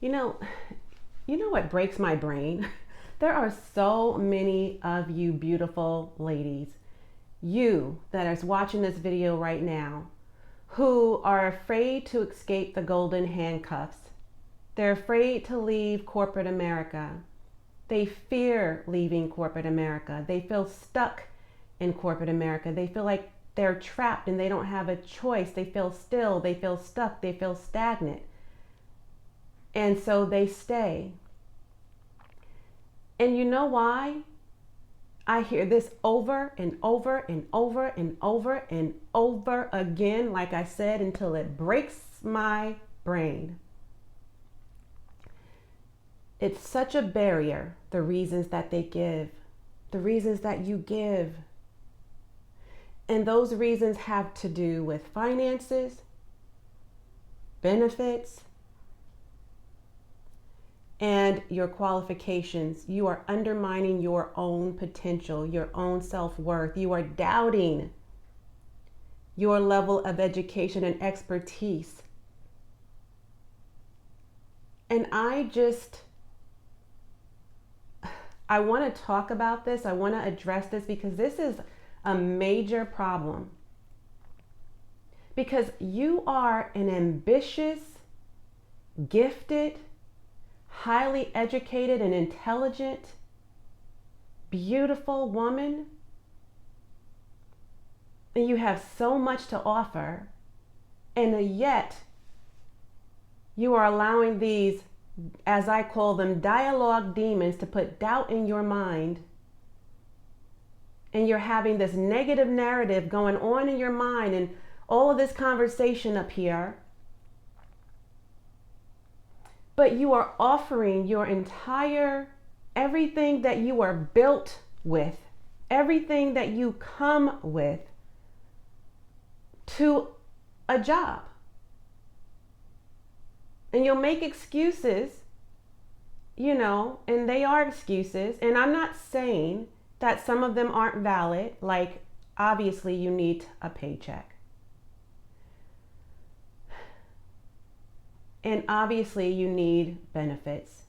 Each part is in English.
You know, you know what breaks my brain? There are so many of you beautiful ladies, you that is watching this video right now, who are afraid to escape the golden handcuffs. They're afraid to leave corporate America. They fear leaving corporate America. They feel stuck in corporate America. They feel like they're trapped and they don't have a choice. They feel still, they feel stuck, they feel stagnant. And so they stay. And you know why? I hear this over and over and over and over and over again, like I said, until it breaks my brain. It's such a barrier, the reasons that they give, the reasons that you give. And those reasons have to do with finances, benefits, and your qualifications. You are undermining your own potential, your own self-worth. You are doubting your level of education and expertise. And I want to talk about this. I want to address this because this is a major problem. Because you are an ambitious, gifted, highly educated and intelligent, beautiful woman, and you have so much to offer, and yet you are allowing these, as I call them, dialogue demons to put doubt in your mind, and you're having this negative narrative going on in your mind and all of this conversation up here. But you are offering your entire, everything that you are built with, everything that you come with, to a job. And you'll make excuses, and they are excuses. And I'm not saying that some of them aren't valid, like obviously you need a paycheck. And obviously you need benefits.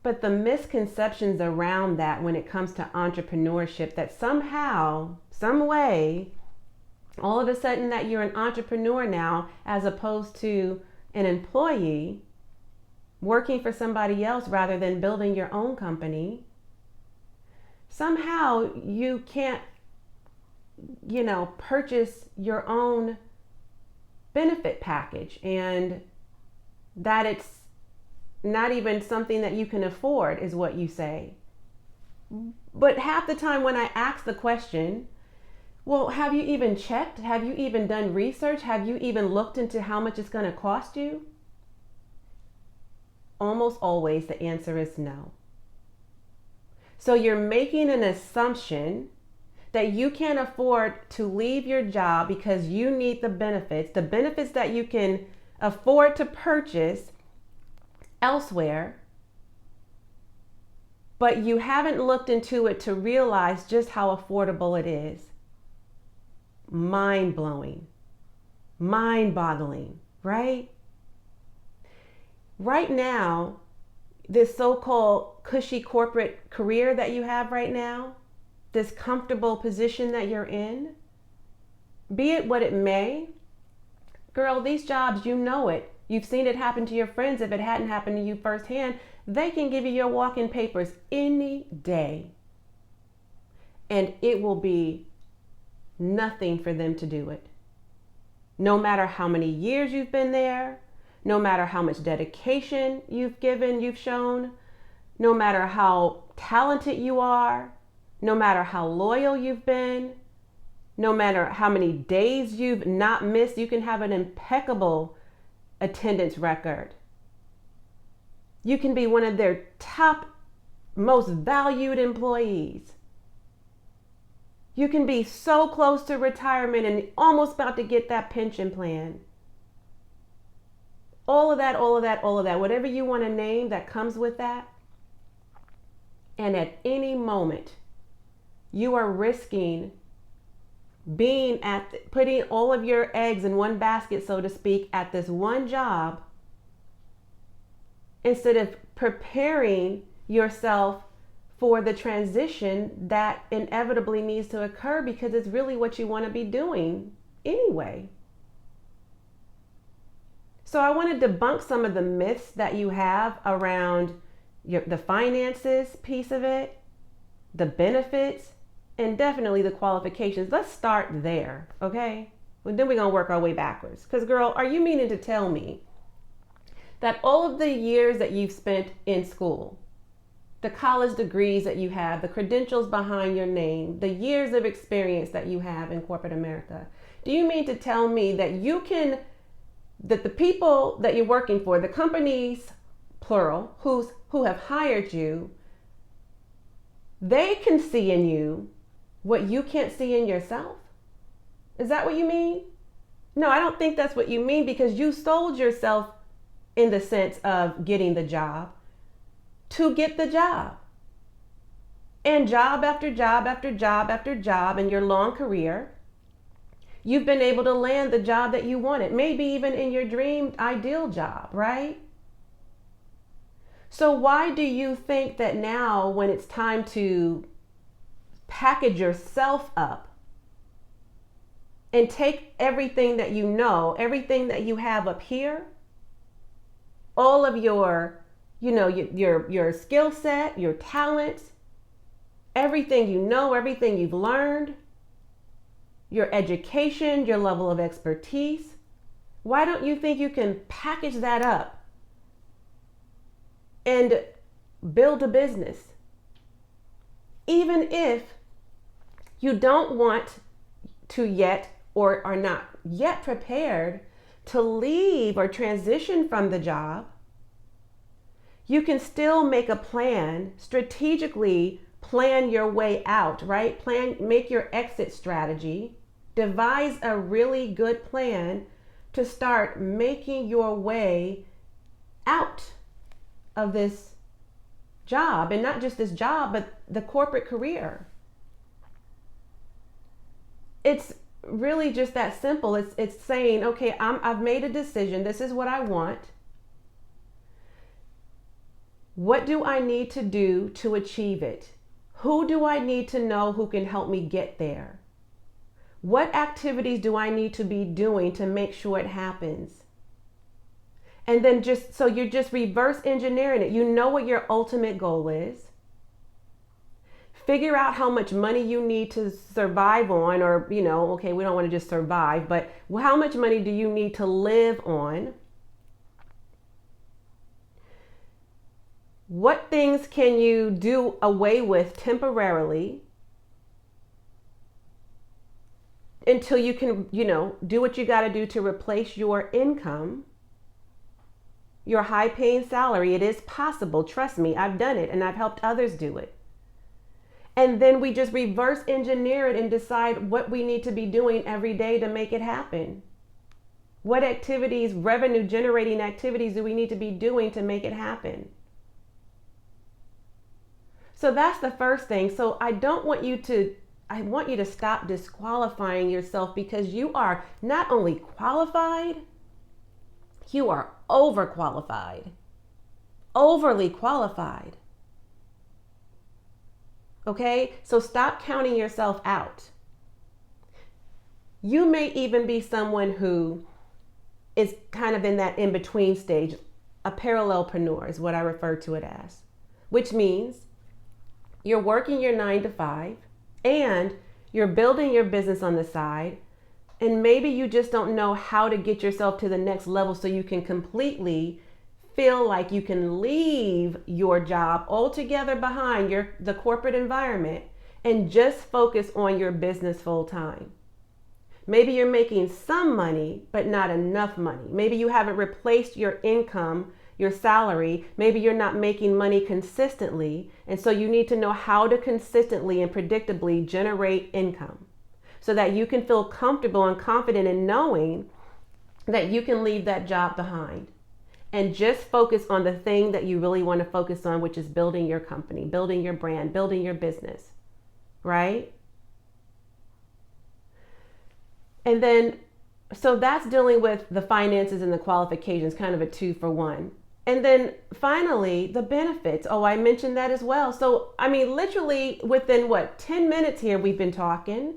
But the misconceptions around that when it comes to entrepreneurship, that somehow, some way, all of a sudden that you're an entrepreneur now, as opposed to an employee working for somebody else rather than building your own company, somehow you can't, purchase your own benefit package, and that it's not even something that you can afford, is what you say. But half the time when I ask the question, well, have you even checked? Have you even done research? Have you even looked into how much it's going to cost you? Almost always the answer is no. So you're making an assumption that you can't afford to leave your job because you need the benefits that you can afford to purchase elsewhere, but you haven't looked into it to realize just how affordable it is. Mind-blowing, mind-boggling, right? Right now, this so-called cushy corporate career that you have right now, this comfortable position that you're in, be it what it may, girl, these jobs, you know it. You've seen it happen to your friends. If it hadn't happened to you firsthand, they can give you your walk-in papers any day. And it will be nothing for them to do it. No matter how many years you've been there, no matter how much dedication you've given, you've shown, no matter how talented you are, no matter how loyal you've been, no matter how many days you've not missed, you can have an impeccable attendance record. You can be one of their top, most valued employees. You can be so close to retirement and almost about to get that pension plan. All of that, whatever you want to name that comes with that. And at any moment, you are risking putting all of your eggs in one basket, so to speak, at this one job, instead of preparing yourself for the transition that inevitably needs to occur, because it's really what you want to be doing anyway. So I want to debunk some of the myths that you have around the finances piece of it, the benefits, and definitely the qualifications. Let's start there, okay? Well, then we're going to work our way backwards. Because, girl, are you meaning to tell me that all of the years that you've spent in school, the college degrees that you have, the credentials behind your name, the years of experience that you have in corporate America, do you mean to tell me that that the people that you're working for, the companies, plural, who have hired you, they can see in you what you can't see in yourself? Is that what you mean? No, I don't think that's what you mean, because you sold yourself in the sense of getting the job to get the job. And job after job after job after job in your long career, you've been able to land the job that you wanted, maybe even in your dream ideal job, right? So why do you think that now, when it's time to package yourself up and take everything that you know, everything that you have up here, all of your skill set, your talents, everything you know, everything you've learned, your education, your level of expertise, why don't you think you can package that up and build a business? Even if you don't want to yet, or are not yet prepared to leave or transition from the job, you can still make a plan, strategically plan your way out, right? Make your exit strategy, devise a really good plan to start making your way out of this job, and not just this job, but the corporate career. It's really just that simple. It's saying, okay, I've made a decision. This is what I want. What do I need to do to achieve it? Who do I need to know who can help me get there? What activities do I need to be doing to make sure it happens? And then so you're just reverse engineering it. You know what your ultimate goal is. Figure out how much money you need to survive on, or, okay, we don't want to just survive, but how much money do you need to live on? What things can you do away with temporarily until you can, do what you got to do to replace your income, your high paying salary? It is possible. Trust me, I've done it and I've helped others do it. And then we just reverse engineer it and decide what we need to be doing every day to make it happen. What activities, revenue generating activities, do we need to be doing to make it happen? So that's the first thing. So I want you to stop disqualifying yourself, because you are not only qualified, you are overqualified, overly qualified. Okay, so stop counting yourself out. You may even be someone who is kind of in that in-between stage. A parallelpreneur is what I refer to it as, which means you're working your 9 to 5 and you're building your business on the side, and maybe you just don't know how to get yourself to the next level so you can completely feel like you can leave your job altogether behind, the corporate environment, and just focus on your business full time. Maybe you're making some money, but not enough money. Maybe you haven't replaced your income, your salary. Maybe you're not making money consistently. And so you need to know how to consistently and predictably generate income so that you can feel comfortable and confident in knowing that you can leave that job behind and just focus on the thing that you really want to focus on, which is building your company, building your brand, building your business, right? And then, so that's dealing with the finances and the qualifications, kind of a 2-for-1. And then finally, the benefits. Oh, I mentioned that as well. So, I mean, literally within 10 minutes here, we've been talking.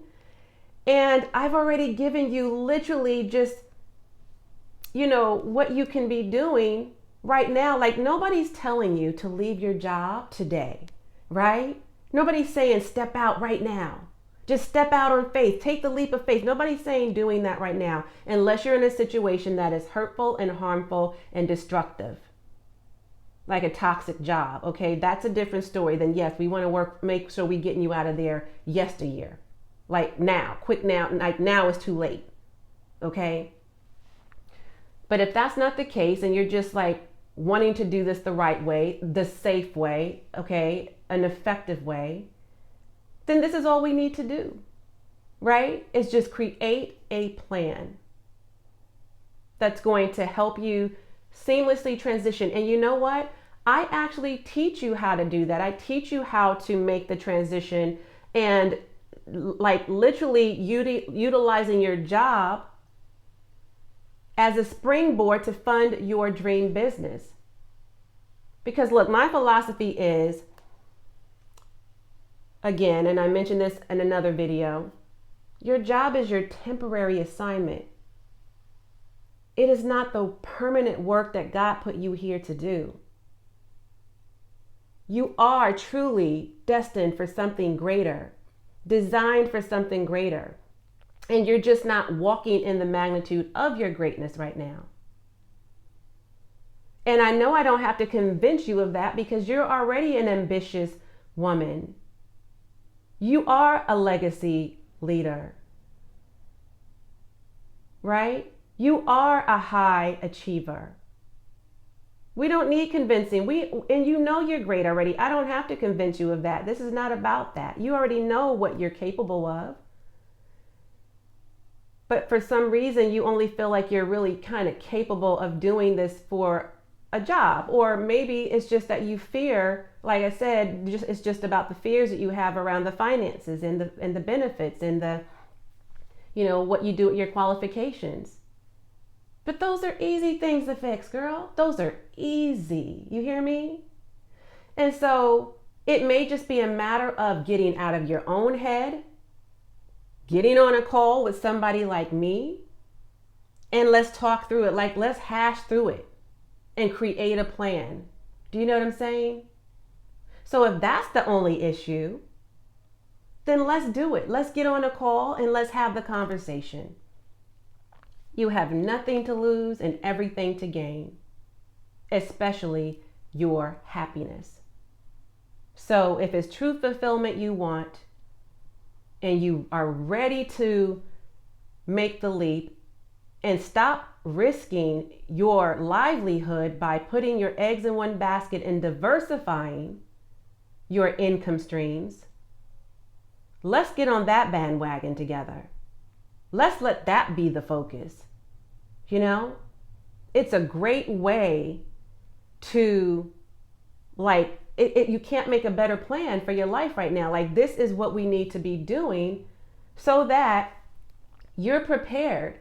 And I've already given you literally just, what you can be doing right now. Like, nobody's telling you to leave your job today, right? Nobody's saying step out right now. Just step out on faith. Take the leap of faith. Nobody's saying doing that right now, unless you're in a situation that is hurtful and harmful and destructive, like a toxic job. Okay, that's a different story than, yes, we want to make sure we're getting you out of there yesteryear. Like now, quick now, like now is too late. Okay. But if that's not the case and you're just like wanting to do this the right way, the safe way, okay, an effective way, then this is all we need to do, right? It's just create a plan that's going to help you seamlessly transition. And you know what? I actually teach you how to do that. I teach you how to make the transition and like literally utilizing your job as a springboard to fund your dream business. Because look, my philosophy is, again, and I mentioned this in another video, your job is your temporary assignment. It is not the permanent work that God put you here to do. You are truly destined for something greater, designed for something greater. And you're just not walking in the magnitude of your greatness right now. And I know I don't have to convince you of that because you're already an ambitious woman. You are a legacy leader, right? You are a high achiever. We don't need convincing. And you know you're great already. I don't have to convince you of that. This is not about that. You already know what you're capable of. But for some reason, you only feel like you're really kind of capable of doing this for a job. Or maybe it's just that you fear, like I said, it's just about the fears that you have around the finances and the benefits and the, what you do at your qualifications. But those are easy things to fix, girl. Those are easy. You hear me? And so it may just be a matter of getting out of your own head, getting on a call with somebody like me, and let's talk through it. Like, let's hash through it and create a plan. Do you know what I'm saying? So if that's the only issue, then let's do it. Let's get on a call and let's have the conversation. You have nothing to lose and everything to gain, especially your happiness. So if it's true fulfillment you want and you are ready to make the leap and stop risking your livelihood by putting your eggs in one basket and diversifying your income streams, let's get on that bandwagon together. Let's let that be the focus. It's a great way to you can't make a better plan for your life right now. Like, this is what we need to be doing so that you're prepared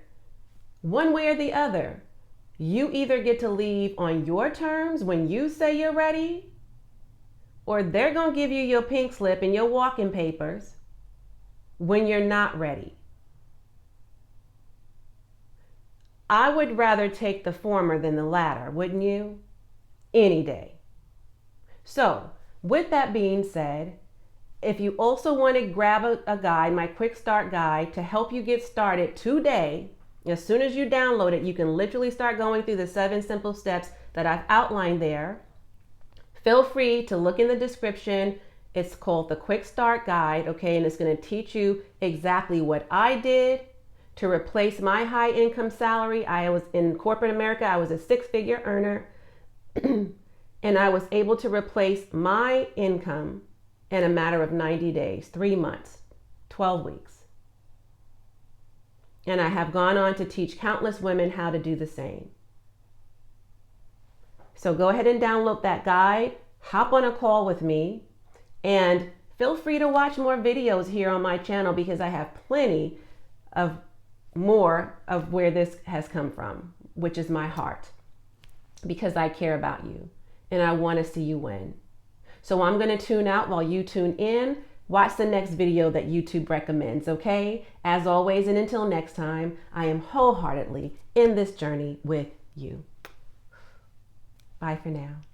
one way or the other. You either get to leave on your terms when you say you're ready, or they're going to give you your pink slip and your walking papers when you're not ready. I would rather take the former than the latter, wouldn't you? Any day. So, with that being said, if you also want to grab a guide, my quick start guide, to help you get started today, as soon as you download it, you can literally start going through the 7 simple steps that I've outlined there. Feel free to look in the description. It's called the Quick Start Guide, okay? And it's going to teach you exactly what I did to replace my high income salary. I was in corporate America. I was a 6-figure earner. And I was able to replace my income in a matter of 90 days, 3 months, 12 weeks. And I have gone on to teach countless women how to do the same. So go ahead and download that guide, hop on a call with me, and feel free to watch more videos here on my channel because I have plenty of more of where this has come from, which is my heart, because I care about you and I want to see you win. So I'm going to tune out while you tune in. Watch the next video that YouTube recommends, okay? As always, and until next time, I am wholeheartedly in this journey with you. Bye for now.